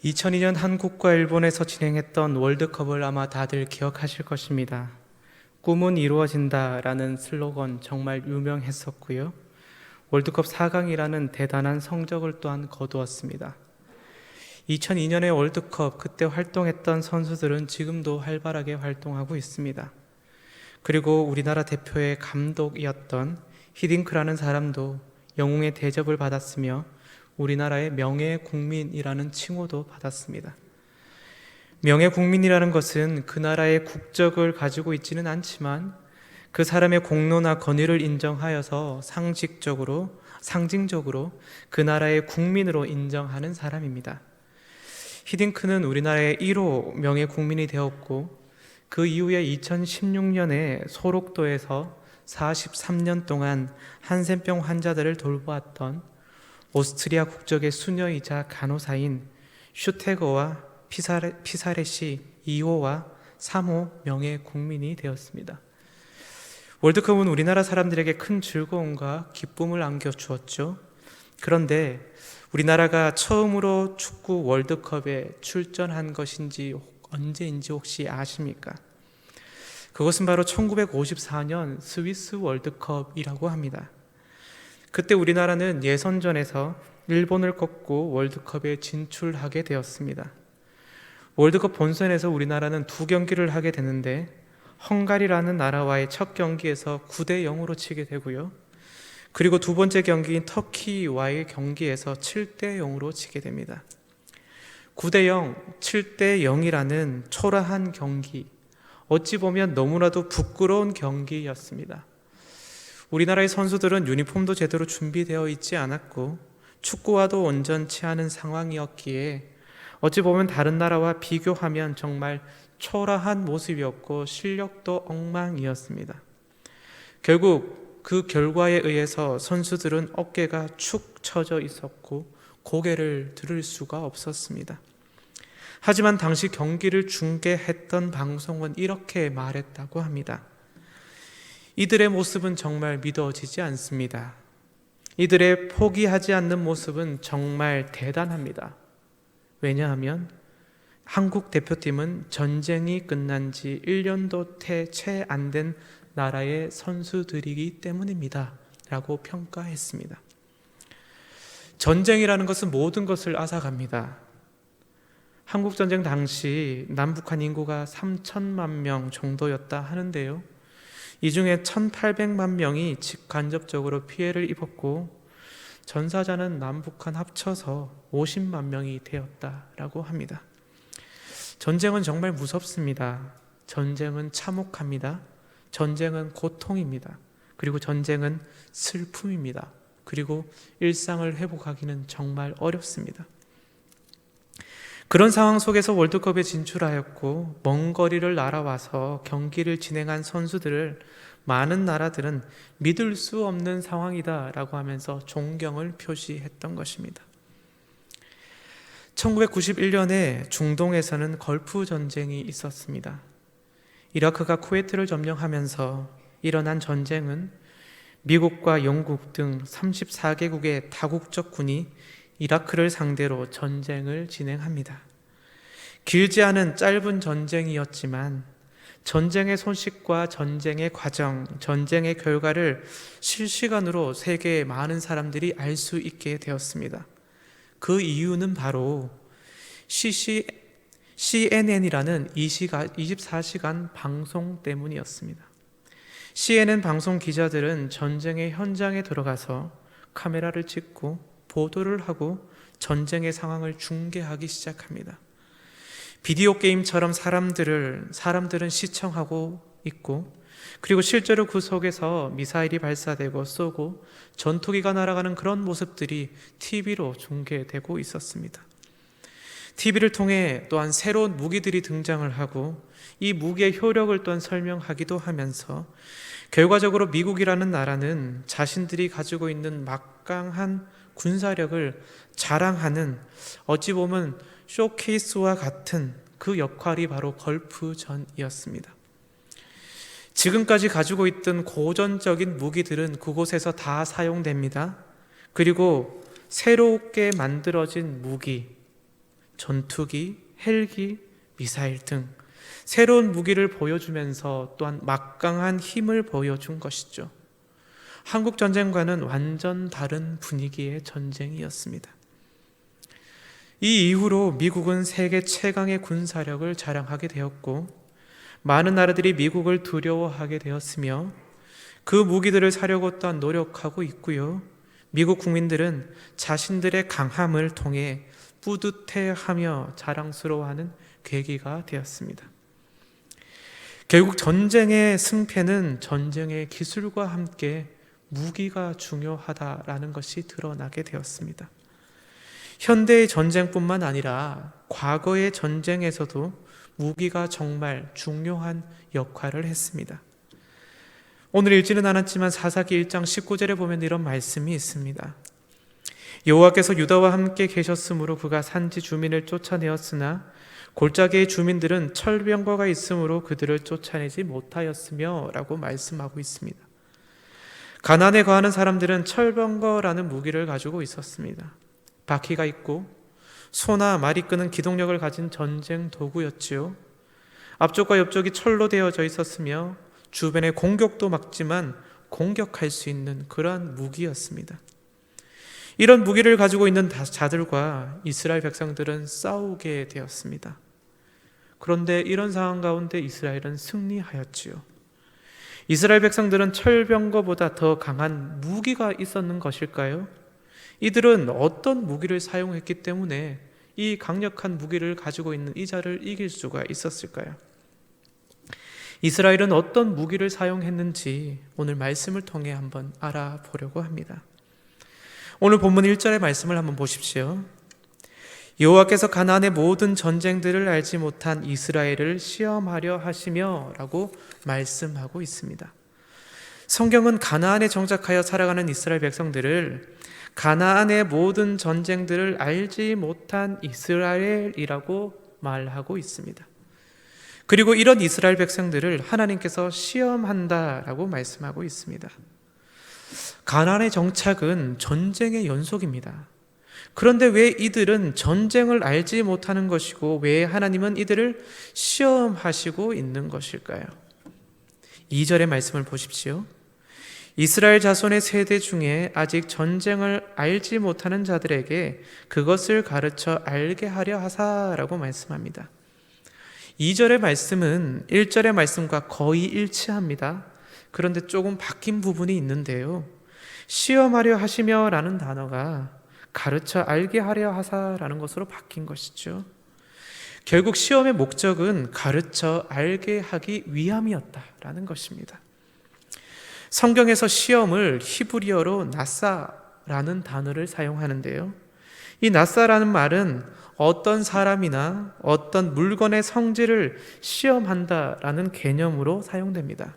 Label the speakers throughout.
Speaker 1: 2002년 한국과 일본에서 진행했던 월드컵을 아마 다들 기억하실 것입니다. 꿈은 이루어진다라는 슬로건 정말 유명했었고요. 월드컵 4강이라는 대단한 성적을 또한 거두었습니다. 2002년의 월드컵 그때 활동했던 선수들은 지금도 활발하게 활동하고 있습니다. 그리고 우리나라 대표의 감독이었던 히딩크라는 사람도 영웅의 대접을 받았으며 우리나라의 명예국민이라는 칭호도 받았습니다. 명예국민이라는 것은 그 나라의 국적을 가지고 있지는 않지만 그 사람의 공로나 권위를 인정하여서 상징적으로 그 나라의 국민으로 인정하는 사람입니다. 히딩크는 우리나라의 1호 명예국민이 되었고 그 이후에 2016년에 소록도에서 43년 동안 한센병 환자들을 돌보았던 오스트리아 국적의 수녀이자 간호사인 슈테거와 피사레시 2호와 3호 명예국민이 되었습니다. 월드컵은 우리나라 사람들에게 큰 즐거움과 기쁨을 안겨주었죠. 그런데 우리나라가 처음으로 축구 월드컵에 출전한 것인지 언제인지 혹시 아십니까? 그것은 바로 1954년 스위스 월드컵이라고 합니다. 그때 우리나라는 예선전에서 일본을 꺾고 월드컵에 진출하게 되었습니다. 월드컵 본선에서 우리나라는 2경기를 하게 되는데 헝가리라는 나라와의 첫 경기에서 9대0으로 치게 되고요. 그리고 두 번째 경기인 터키와의 경기에서 7대0으로 치게 됩니다. 9대0, 7대0이라는 초라한 경기, 어찌 보면 너무나도 부끄러운 경기였습니다. 우리나라의 선수들은 유니폼도 제대로 준비되어 있지 않았고 축구와도 온전치 않은 상황이었기에 어찌 보면 다른 나라와 비교하면 정말 초라한 모습이었고 실력도 엉망이었습니다. 결국 그 결과에 의해서 선수들은 어깨가 축 처져 있었고 고개를 들을 수가 없었습니다. 하지만 당시 경기를 중계했던 방송은 이렇게 말했다고 합니다. 이들의 모습은 정말 믿어지지 않습니다. 이들의 포기하지 않는 모습은 정말 대단합니다. 왜냐하면 한국 대표팀은 전쟁이 끝난 지 1년도 채 안 된 나라의 선수들이기 때문입니다. 라고 평가했습니다. 전쟁이라는 것은 모든 것을 앗아갑니다. 한국전쟁 당시 남북한 인구가 3천만 명 정도였다 하는데요. 이 중에 1,800만 명이 직간접적으로 피해를 입었고 전사자는 남북한 합쳐서 50만 명이 되었다라고 합니다. 전쟁은 정말 무섭습니다. 전쟁은 참혹합니다. 전쟁은 고통입니다. 그리고 전쟁은 슬픔입니다. 그리고 일상을 회복하기는 정말 어렵습니다. 그런 상황 속에서 월드컵에 진출하였고 먼 거리를 날아와서 경기를 진행한 선수들을 많은 나라들은 믿을 수 없는 상황이다라고 하면서 존경을 표시했던 것입니다. 1991년에 중동에서는 걸프 전쟁이 있었습니다. 이라크가 쿠웨이트를 점령하면서 일어난 전쟁은 미국과 영국 등 34개국의 다국적 군이 이라크를 상대로 전쟁을 진행합니다. 길지 않은 짧은 전쟁이었지만 전쟁의 손실과 전쟁의 과정, 전쟁의 결과를 실시간으로 세계의 많은 사람들이 알 수 있게 되었습니다. 그 이유는 바로 CNN이라는 24시간 방송 때문이었습니다. CNN 방송 기자들은 전쟁의 현장에 들어가서 카메라를 찍고 보도를 하고 전쟁의 상황을 중계하기 시작합니다. 비디오 게임처럼 사람들은 시청하고 있고 그리고 실제로 그 속에서 미사일이 발사되고 쏘고 전투기가 날아가는 그런 모습들이 TV로 중계되고 있었습니다. TV를 통해 또한 새로운 무기들이 등장을 하고 이 무기의 효력을 또한 설명하기도 하면서 결과적으로 미국이라는 나라는 자신들이 가지고 있는 막강한 군사력을 자랑하는 어찌 보면 쇼케이스와 같은 그 역할이 바로 걸프전이었습니다. 지금까지 가지고 있던 고전적인 무기들은 그곳에서 다 사용됩니다. 그리고 새롭게 만들어진 무기, 전투기, 헬기, 미사일 등 새로운 무기를 보여주면서 또한 막강한 힘을 보여준 것이죠. 한국 전쟁과는 완전 다른 분위기의 전쟁이었습니다. 이 이후로 미국은 세계 최강의 군사력을 자랑하게 되었고, 많은 나라들이 미국을 두려워하게 되었으며 그 무기들을 사려고 또한 노력하고 있고요. 미국 국민들은 자신들의 강함을 통해 뿌듯해하며 자랑스러워하는 계기가 되었습니다. 결국 전쟁의 승패는 전쟁의 기술과 함께 무기가 중요하다라는 것이 드러나게 되었습니다. 현대의 전쟁뿐만 아니라 과거의 전쟁에서도 무기가 정말 중요한 역할을 했습니다. 오늘 읽지는 않았지만 사사기 1장 19절에 보면 이런 말씀이 있습니다. 여호와께서 유다와 함께 계셨으므로 그가 산지 주민을 쫓아내었으나 골짜기의 주민들은 철병거가 있으므로 그들을 쫓아내지 못하였으며 라고 말씀하고 있습니다. 가나안에 거하는 사람들은 철병거라는 무기를 가지고 있었습니다. 바퀴가 있고 소나 말이 끄는 기동력을 가진 전쟁 도구였지요. 앞쪽과 옆쪽이 철로 되어져 있었으며 주변의 공격도 막지만 공격할 수 있는 그러한 무기였습니다. 이런 무기를 가지고 있는 자들과 이스라엘 백성들은 싸우게 되었습니다. 그런데 이런 상황 가운데 이스라엘은 승리하였지요. 이스라엘 백성들은 철병거보다 더 강한 무기가 있었는 것일까요? 이들은 어떤 무기를 사용했기 때문에 이 강력한 무기를 가지고 있는 이 자를 이길 수가 있었을까요? 이스라엘은 어떤 무기를 사용했는지 오늘 말씀을 통해 한번 알아보려고 합니다. 오늘 본문 1절의 말씀을 한번 보십시오. 여호와께서 가나안의 모든 전쟁들을 알지 못한 이스라엘을 시험하려 하시며 라고 말씀하고 있습니다. 성경은 가나안에 정착하여 살아가는 이스라엘 백성들을 가나안의 모든 전쟁들을 알지 못한 이스라엘이라고 말하고 있습니다. 그리고 이런 이스라엘 백성들을 하나님께서 시험한다라고 말씀하고 있습니다. 가나안의 정착은 전쟁의 연속입니다. 그런데 왜 이들은 전쟁을 알지 못하는 것이고 왜 하나님은 이들을 시험하시고 있는 것일까요? 2절의 말씀을 보십시오. 이스라엘 자손의 세대 중에 아직 전쟁을 알지 못하는 자들에게 그것을 가르쳐 알게 하려 하사라고 말씀합니다. 2절의 말씀은 1절의 말씀과 거의 일치합니다. 그런데 조금 바뀐 부분이 있는데요. 시험하려 하시며 라는 단어가 가르쳐 알게 하려 하사라는 것으로 바뀐 것이죠. 결국 시험의 목적은 가르쳐 알게 하기 위함이었다라는 것입니다. 성경에서 시험을 히브리어로 나사라는 단어를 사용하는데요. 이 나사라는 말은 어떤 사람이나 어떤 물건의 성질을 시험한다라는 개념으로 사용됩니다.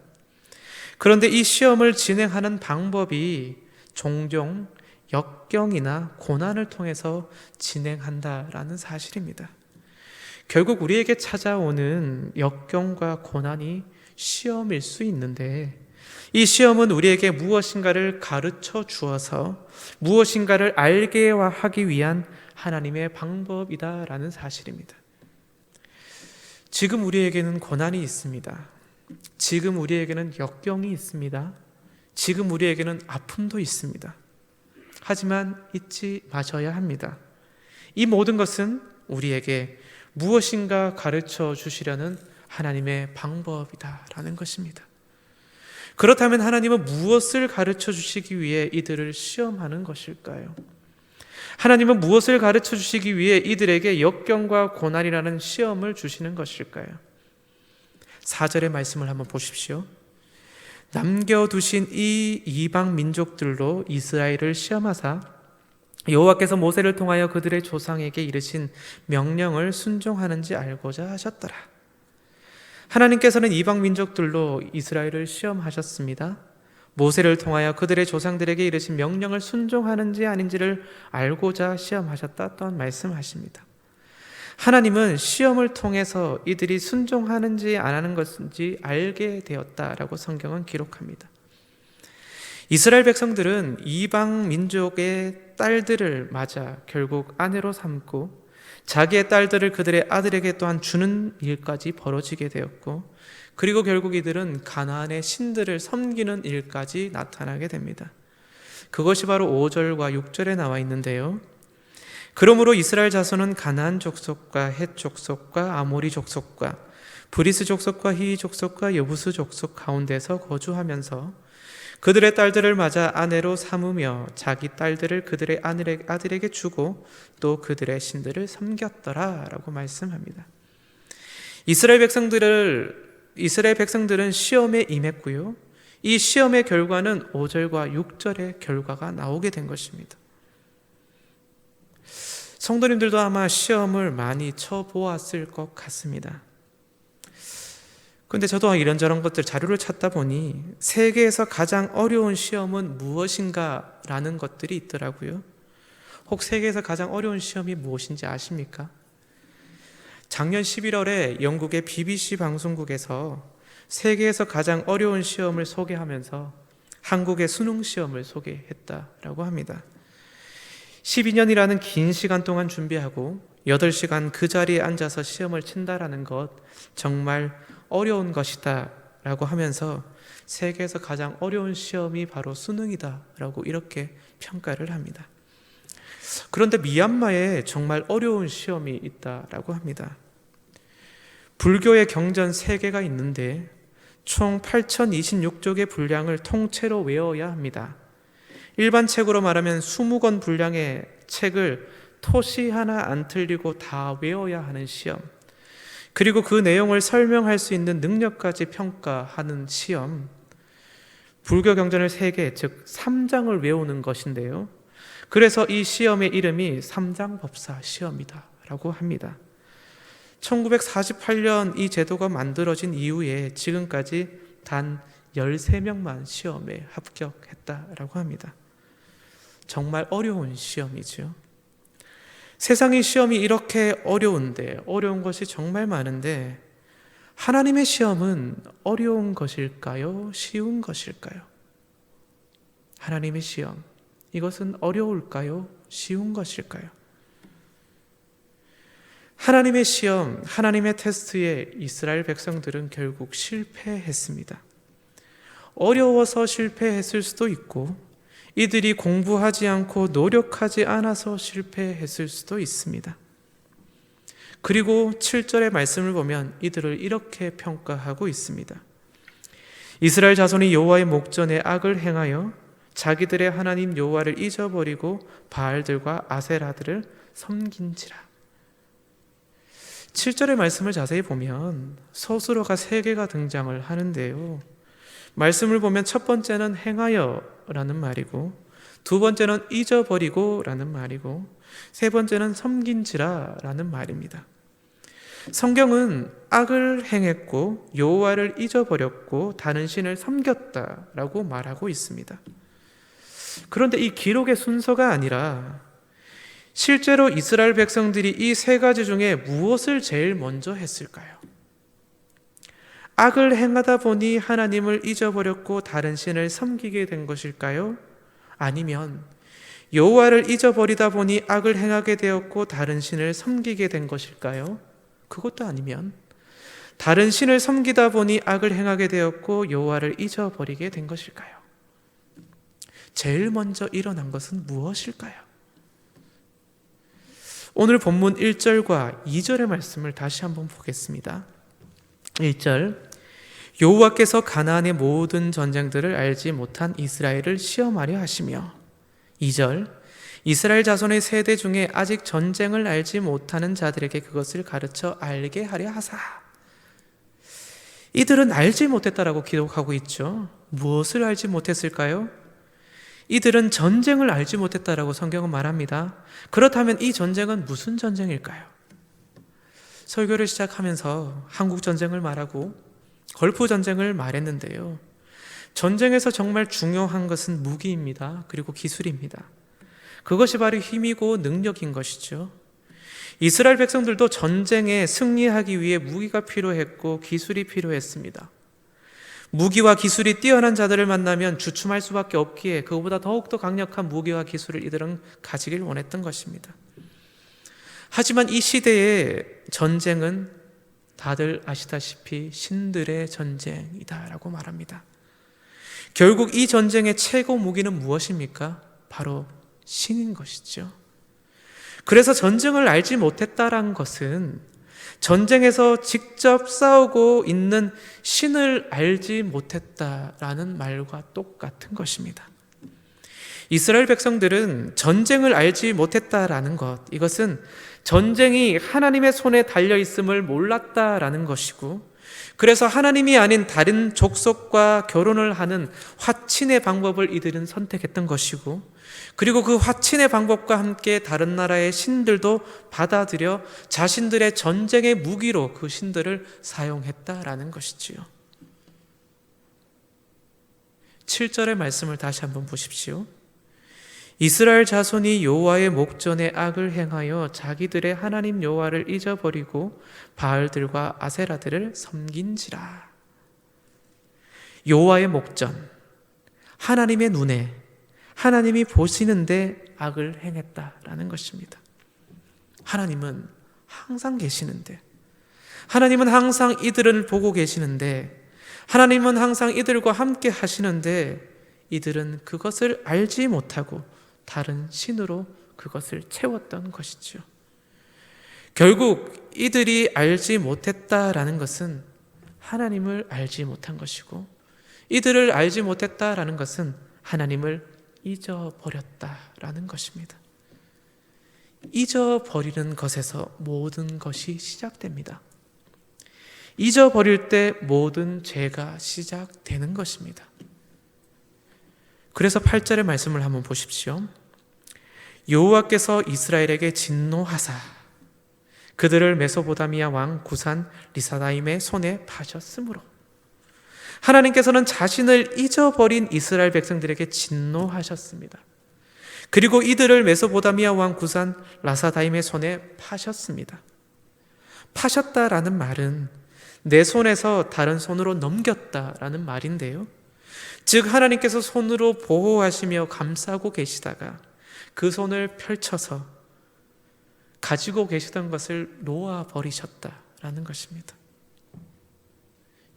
Speaker 1: 그런데 이 시험을 진행하는 방법이 종종 역경이나 고난을 통해서 진행한다라는 사실입니다. 결국 우리에게 찾아오는 역경과 고난이 시험일 수 있는데 이 시험은 우리에게 무엇인가를 가르쳐 주어서 무엇인가를 알게 하기 위한 하나님의 방법이다라는 사실입니다. 지금 우리에게는 고난이 있습니다. 지금 우리에게는 역경이 있습니다. 지금 우리에게는 아픔도 있습니다. 하지만 잊지 마셔야 합니다. 이 모든 것은 우리에게 무엇인가 가르쳐 주시려는 하나님의 방법이다라는 것입니다. 그렇다면 하나님은 무엇을 가르쳐 주시기 위해 이들을 시험하는 것일까요? 하나님은 무엇을 가르쳐 주시기 위해 이들에게 역경과 고난이라는 시험을 주시는 것일까요? 4절의 말씀을 한번 보십시오. 남겨두신 이 이방 민족들로 이스라엘을 시험하사 여호와께서 모세를 통하여 그들의 조상에게 이르신 명령을 순종하는지 알고자 하셨더라. 하나님께서는 이방 민족들로 이스라엘을 시험하셨습니다. 모세를 통하여 그들의 조상들에게 이르신 명령을 순종하는지 아닌지를 알고자 시험하셨다 또한 말씀하십니다. 하나님은 시험을 통해서 이들이 순종하는지 안 하는 것인지 알게 되었다라고 성경은 기록합니다. 이스라엘 백성들은 이방 민족의 딸들을 맞아 결국 아내로 삼고 자기의 딸들을 그들의 아들에게 또한 주는 일까지 벌어지게 되었고, 그리고 결국 이들은 가나안의 신들을 섬기는 일까지 나타나게 됩니다. 그것이 바로 5절과 6절에 나와 있는데요. 그러므로 이스라엘 자손은 가나안 족속과 헷 족속과 아모리 족속과 브리스 족속과 히위 족속과 여부스 족속 가운데서 거주하면서 그들의 딸들을 맞아 아내로 삼으며 자기 딸들을 그들의 아들에게 주고 또 그들의 신들을 섬겼더라 라고 말씀합니다. 이스라엘 백성들은 시험에 임했고요. 이 시험의 결과는 5절과 6절의 결과가 나오게 된 것입니다. 성도님들도 아마 시험을 많이 쳐보았을 것 같습니다. 그런데 저도 이런저런 것들 자료를 찾다 보니 세계에서 가장 어려운 시험은 무엇인가 라는 것들이 있더라고요. 혹 세계에서 가장 어려운 시험이 무엇인지 아십니까? 작년 11월에 영국의 BBC 방송국에서 세계에서 가장 어려운 시험을 소개하면서 한국의 수능 시험을 소개했다라고 합니다. 12년이라는 긴 시간 동안 준비하고 8시간 그 자리에 앉아서 시험을 친다라는 것 정말 어려운 것이다 라고 하면서 세계에서 가장 어려운 시험이 바로 수능이다 라고 이렇게 평가를 합니다. 그런데 미얀마에 정말 어려운 시험이 있다라고 합니다. 불교의 경전 3개가 있는데 총 8026쪽의 분량을 통째로 외워야 합니다. 일반 책으로 말하면 20권 분량의 책을 토시 하나 안 틀리고 다 외워야 하는 시험, 그리고 그 내용을 설명할 수 있는 능력까지 평가하는 시험, 불교 경전을 3개, 즉 3장을 외우는 것인데요. 그래서 이 시험의 이름이 삼장법사 시험이다 라고 합니다. 1948년 이 제도가 만들어진 이후에 지금까지 단 13명만 시험에 합격했다라고 합니다. 정말 어려운 시험이죠. 세상의 시험이 이렇게 어려운데, 어려운 것이 정말 많은데 하나님의 시험은 어려운 것일까요? 쉬운 것일까요? 하나님의 시험, 이것은 어려울까요? 쉬운 것일까요? 하나님의 시험, 하나님의 테스트에 이스라엘 백성들은 결국 실패했습니다. 어려워서 실패했을 수도 있고 이들이 공부하지 않고 노력하지 않아서 실패했을 수도 있습니다. 그리고 7절의 말씀을 보면 이들을 이렇게 평가하고 있습니다. 이스라엘 자손이 여호와의 목전에 악을 행하여 자기들의 하나님 여호와를 잊어버리고 바알들과 아세라들을 섬긴지라. 7절의 말씀을 자세히 보면 서술어가 3개가 등장을 하는데요. 말씀을 보면 첫 번째는 행하여 라는 말이고, 두 번째는 잊어버리고 라는 말이고, 세 번째는 섬긴지라 라는 말입니다. 성경은 악을 행했고 여호와를 잊어버렸고 다른 신을 섬겼다라고 말하고 있습니다. 그런데 이 기록의 순서가 아니라 실제로 이스라엘 백성들이 이 3가지 중에 무엇을 제일 먼저 했을까요? 악을 행하다 보니 하나님을 잊어버렸고 다른 신을 섬기게 된 것일까요? 아니면 여호와를 잊어버리다 보니 악을 행하게 되었고 다른 신을 섬기게 된 것일까요? 그것도 아니면 다른 신을 섬기다 보니 악을 행하게 되었고 여호와를 잊어버리게 된 것일까요? 제일 먼저 일어난 것은 무엇일까요? 오늘 본문 1절과 2절의 말씀을 다시 한번 보겠습니다. 1절, 여호와께서 가나안의 모든 전쟁들을 알지 못한 이스라엘을 시험하려 하시며, 2절, 이스라엘 자손의 세대 중에 아직 전쟁을 알지 못하는 자들에게 그것을 가르쳐 알게 하려 하사. 이들은 알지 못했다라고 기록하고 있죠. 무엇을 알지 못했을까요? 이들은 전쟁을 알지 못했다라고 성경은 말합니다. 그렇다면 이 전쟁은 무슨 전쟁일까요? 설교를 시작하면서 한국 전쟁을 말하고 걸프 전쟁을 말했는데요. 전쟁에서 정말 중요한 것은 무기입니다. 그리고 기술입니다. 그것이 바로 힘이고 능력인 것이죠. 이스라엘 백성들도 전쟁에 승리하기 위해 무기가 필요했고 기술이 필요했습니다. 무기와 기술이 뛰어난 자들을 만나면 주춤할 수밖에 없기에 그보다 더욱더 강력한 무기와 기술을 이들은 가지길 원했던 것입니다. 하지만 이 시대의 전쟁은 다들 아시다시피 신들의 전쟁이다라고 말합니다. 결국 이 전쟁의 최고 무기는 무엇입니까? 바로 신인 것이죠. 그래서 전쟁을 알지 못했다라는 것은 전쟁에서 직접 싸우고 있는 신을 알지 못했다라는 말과 똑같은 것입니다. 이스라엘 백성들은 전쟁을 알지 못했다라는 것, 이것은 전쟁이 하나님의 손에 달려 있음을 몰랐다라는 것이고, 그래서 하나님이 아닌 다른 족속과 결혼을 하는 화친의 방법을 이들은 선택했던 것이고, 그리고 그 화친의 방법과 함께 다른 나라의 신들도 받아들여 자신들의 전쟁의 무기로 그 신들을 사용했다라는 것이지요. 7절의 말씀을 다시 한번 보십시오. 이스라엘 자손이 여호와의 목전에 악을 행하여 자기들의 하나님 여호와를 잊어버리고 바알들과 아세라들을 섬긴지라. 여호와의 목전, 하나님의 눈에, 하나님이 보시는데 악을 행했다라는 것입니다. 하나님은 항상 계시는데, 하나님은 항상 이들을 보고 계시는데, 하나님은 항상 이들과 함께 하시는데, 이들은 그것을 알지 못하고 다른 신으로 그것을 채웠던 것이죠. 결국 이들이 알지 못했다라는 것은 하나님을 알지 못한 것이고, 이들을 알지 못했다라는 것은 하나님을 잊어버렸다라는 것입니다. 잊어버리는 것에서 모든 것이 시작됩니다. 잊어버릴 때 모든 죄가 시작되는 것입니다. 그래서 8절의 말씀을 한번 보십시오. 여호와께서 이스라엘에게 진노하사 그들을 메소포타미아 왕 구산 리사다임의 손에 파셨으므로, 하나님께서는 자신을 잊어버린 이스라엘 백성들에게 진노하셨습니다. 그리고 이들을 메소포타미아 왕 구산 라사다임의 손에 파셨습니다. 파셨다라는 말은 내 손에서 다른 손으로 넘겼다라는 말인데요, 즉 하나님께서 손으로 보호하시며 감싸고 계시다가 그 손을 펼쳐서 가지고 계시던 것을 놓아버리셨다라는 것입니다.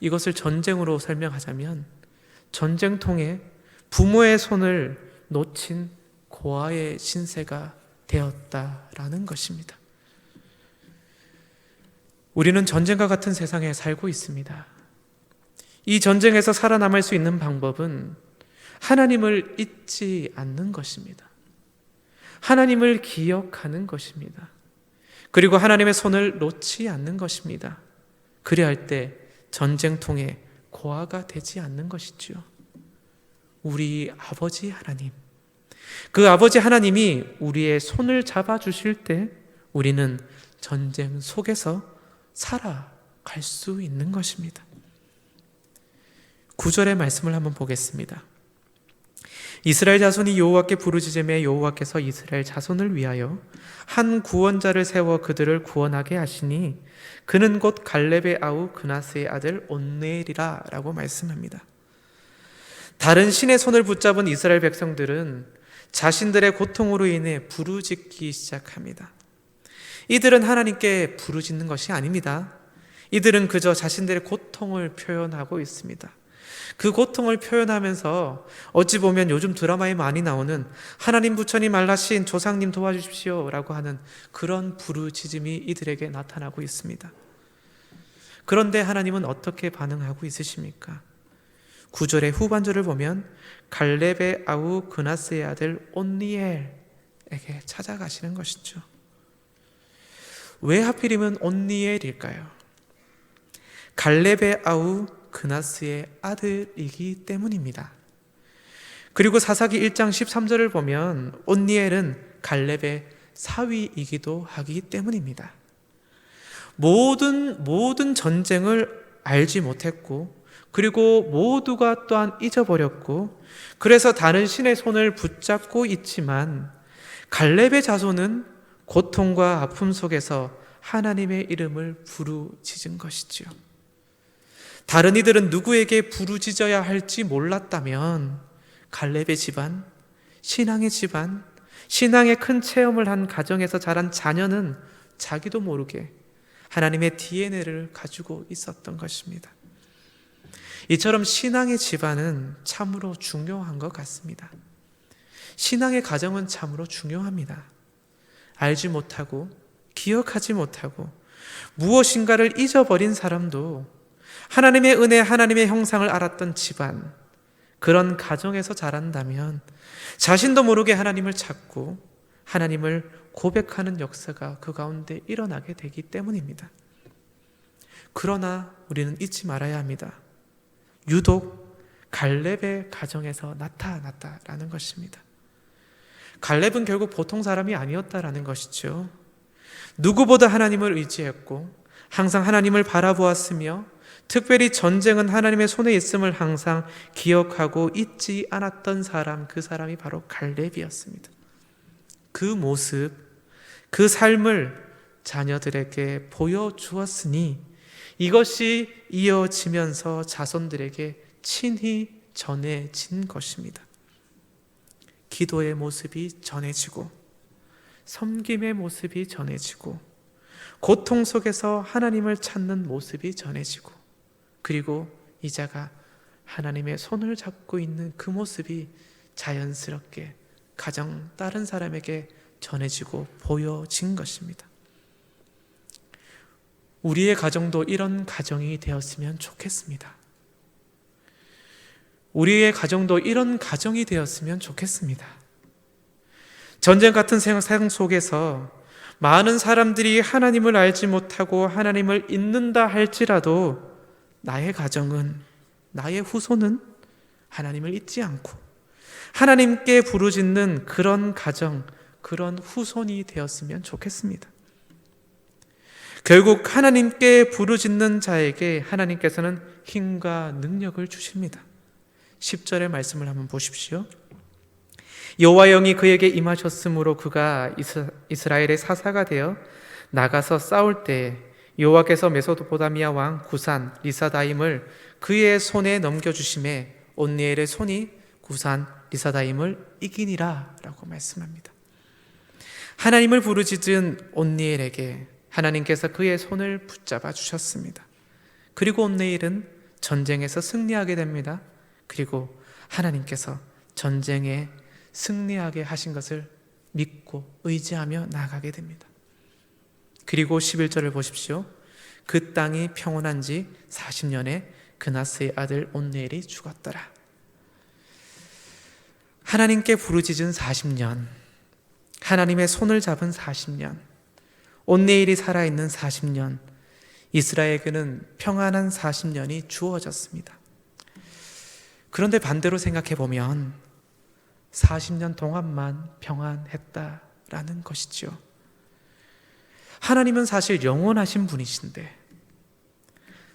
Speaker 1: 이것을 전쟁으로 설명하자면 전쟁통에 부모의 손을 놓친 고아의 신세가 되었다라는 것입니다. 우리는 전쟁과 같은 세상에 살고 있습니다. 이 전쟁에서 살아남을 수 있는 방법은 하나님을 잊지 않는 것입니다. 하나님을 기억하는 것입니다. 그리고 하나님의 손을 놓지 않는 것입니다. 그래야 할 때 전쟁통에 고아가 되지 않는 것이지요. 우리 아버지 하나님, 그 아버지 하나님이 우리의 손을 잡아주실 때 우리는 전쟁 속에서 살아갈 수 있는 것입니다. 9절의 말씀을 한번 보겠습니다. 이스라엘 자손이 여호와께 부르짖으매 여호와께서 이스라엘 자손을 위하여 한 구원자를 세워 그들을 구원하게 하시니 그는 곧 갈렙의 아우 그나스의 아들 온네엘이라 라고 말씀합니다. 다른 신의 손을 붙잡은 이스라엘 백성들은 자신들의 고통으로 인해 부르짖기 시작합니다. 이들은 하나님께 부르짖는 것이 아닙니다. 이들은 그저 자신들의 고통을 표현하고 있습니다. 그 고통을 표현하면서 어찌 보면 요즘 드라마에 많이 나오는 하나님 부처님 알라신 조상님 도와주십시오 라고 하는 그런 부르짖음이 이들에게 나타나고 있습니다. 그런데 하나님은 어떻게 반응하고 있으십니까? 9절의 후반절을 보면 갈렙의 아우 그나스의 아들 온니엘에게 찾아가시는 것이죠. 왜 하필이면 온니엘일까요? 갈렙의 아우 그나스의 아들이기 때문입니다. 그리고 사사기 1장 13절을 보면 온니엘은 갈렙의 사위이기도 하기 때문입니다. 모든 전쟁을 알지 못했고, 그리고 모두가 또한 잊어버렸고, 그래서 다른 신의 손을 붙잡고 있지만 갈렙의 자손은 고통과 아픔 속에서 하나님의 이름을 부르짖은 것이지요. 다른 이들은 누구에게 부르짖어야 할지 몰랐다면 갈렙의 집안, 신앙의 집안, 신앙의 큰 체험을 한 가정에서 자란 자녀는 자기도 모르게 하나님의 DNA를 가지고 있었던 것입니다. 이처럼 신앙의 집안은 참으로 중요한 것 같습니다. 신앙의 가정은 참으로 중요합니다. 알지 못하고 기억하지 못하고 무엇인가를 잊어버린 사람도 하나님의 은혜, 하나님의 형상을 알았던 집안, 그런 가정에서 자란다면 자신도 모르게 하나님을 찾고 하나님을 고백하는 역사가 그 가운데 일어나게 되기 때문입니다. 그러나 우리는 잊지 말아야 합니다. 유독 갈렙의 가정에서 나타났다라는 것입니다. 갈렙은 결국 보통 사람이 아니었다라는 것이죠. 누구보다 하나님을 의지했고 항상 하나님을 바라보았으며 특별히 전쟁은 하나님의 손에 있음을 항상 기억하고 잊지 않았던 사람, 그 사람이 바로 갈렙이었습니다. 그 모습, 그 삶을 자녀들에게 보여주었으니 이것이 이어지면서 자손들에게 친히 전해진 것입니다. 기도의 모습이 전해지고 섬김의 모습이 전해지고 고통 속에서 하나님을 찾는 모습이 전해지고 그리고 이자가 하나님의 손을 잡고 있는 그 모습이 자연스럽게 가정 다른 사람에게 전해지고 보여진 것입니다. 우리의 가정도 이런 가정이 되었으면 좋겠습니다. 우리의 가정도 이런 가정이 되었으면 좋겠습니다. 전쟁 같은 세상 속에서 많은 사람들이 하나님을 알지 못하고 하나님을 잊는다 할지라도 나의 가정은, 나의 후손은 하나님을 잊지 않고 하나님께 부르짖는 그런 가정, 그런 후손이 되었으면 좋겠습니다. 결국 하나님께 부르짖는 자에게 하나님께서는 힘과 능력을 주십니다. 10절의 말씀을 한번 보십시오. 여호와 영이 그에게 임하셨으므로 그가 이스라엘의 사사가 되어 나가서 싸울 때 여호와께서 메소포타미아 왕 구산 리사다임을 그의 손에 넘겨주심에 온니엘의 손이 구산 리사다임을 이기니라 라고 말씀합니다. 하나님을 부르짖은 온니엘에게 하나님께서 그의 손을 붙잡아 주셨습니다. 그리고 온니엘은 전쟁에서 승리하게 됩니다. 그리고 하나님께서 전쟁에 승리하게 하신 것을 믿고 의지하며 나아가게 됩니다. 그리고 11절을 보십시오. 그 땅이 평온한 지 40년에 그나스의 아들 온니엘이 죽었더라. 하나님께 부르짖은 40년, 하나님의 손을 잡은 40년, 온니엘이 살아있는 40년, 이스라엘에게는 평안한 40년이 주어졌습니다. 그런데 반대로 생각해 보면 40년 동안만 평안했다라는 것이죠. 하나님은 사실 영원하신 분이신데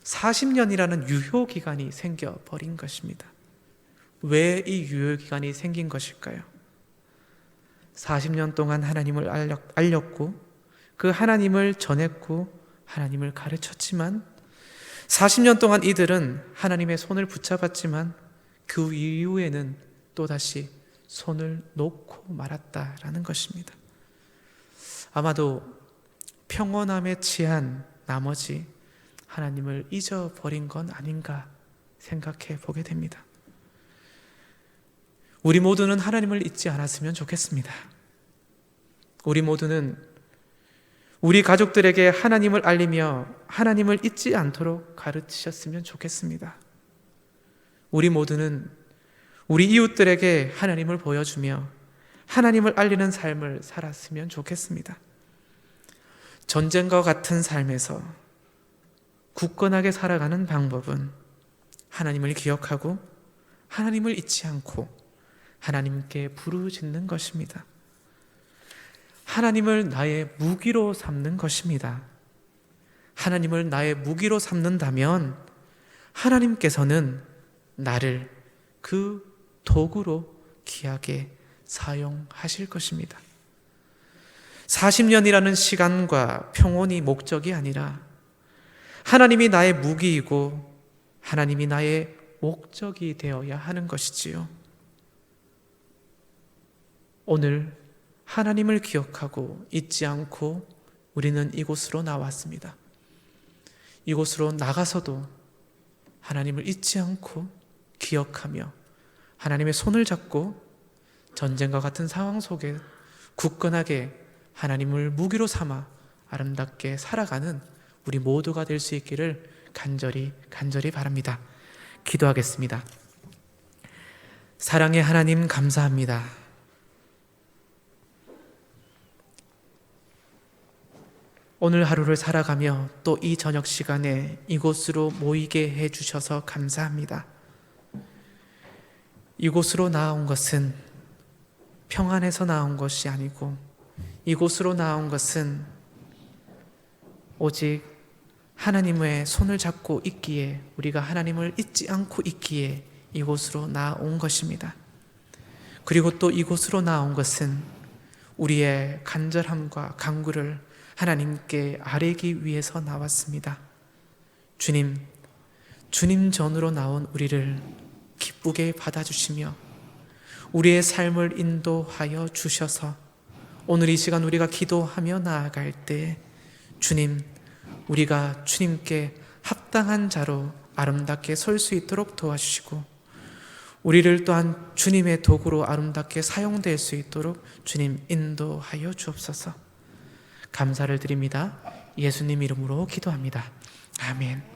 Speaker 1: 40년이라는 유효기간이 생겨버린 것입니다. 왜 이 유효기간이 생긴 것일까요? 40년 동안 하나님을 알렸고 그 하나님을 전했고 하나님을 가르쳤지만 40년 동안 이들은 하나님의 손을 붙잡았지만 그 이후에는 또다시 손을 놓고 말았다라는 것입니다. 아마도 평온함에 취한 나머지 하나님을 잊어버린 건 아닌가 생각해 보게 됩니다. 우리 모두는 하나님을 잊지 않았으면 좋겠습니다. 우리 모두는 우리 가족들에게 하나님을 알리며 하나님을 잊지 않도록 가르치셨으면 좋겠습니다. 우리 모두는 우리 이웃들에게 하나님을 보여주며 하나님을 알리는 삶을 살았으면 좋겠습니다. 전쟁과 같은 삶에서 굳건하게 살아가는 방법은 하나님을 기억하고 하나님을 잊지 않고 하나님께 부르짖는 것입니다. 하나님을 나의 무기로 삼는 것입니다. 하나님을 나의 무기로 삼는다면 하나님께서는 나를 그 도구로 귀하게 사용하실 것입니다. 40년이라는 시간과 평온이 목적이 아니라 하나님이 나의 무기이고 하나님이 나의 목적이 되어야 하는 것이지요. 오늘 하나님을 기억하고 잊지 않고 우리는 이곳으로 나왔습니다. 이곳으로 나가서도 하나님을 잊지 않고 기억하며 하나님의 손을 잡고 전쟁과 같은 상황 속에 굳건하게 하나님을 무기로 삼아 아름답게 살아가는 우리 모두가 될 수 있기를 간절히 바랍니다. 기도하겠습니다. 사랑의 하나님, 감사합니다. 오늘 하루를 살아가며 또 이 저녁 시간에 이곳으로 모이게 해주셔서 감사합니다. 이곳으로 나온 것은 평안에서 나온 것이 아니고 이곳으로 나온 것은 오직 하나님의 손을 잡고 있기에, 우리가 하나님을 잊지 않고 있기에 이곳으로 나온 것입니다. 그리고 또 이곳으로 나온 것은 우리의 간절함과 간구를 하나님께 아뢰기 위해서 나왔습니다. 주님 전으로 나온 우리를 기쁘게 받아주시며 우리의 삶을 인도하여 주셔서 오늘 이 시간 우리가 기도하며 나아갈 때 주님, 우리가 주님께 합당한 자로 아름답게 설 수 있도록 도와주시고 우리를 또한 주님의 도구로 아름답게 사용될 수 있도록 주님 인도하여 주옵소서. 감사를 드립니다. 예수님 이름으로 기도합니다. 아멘.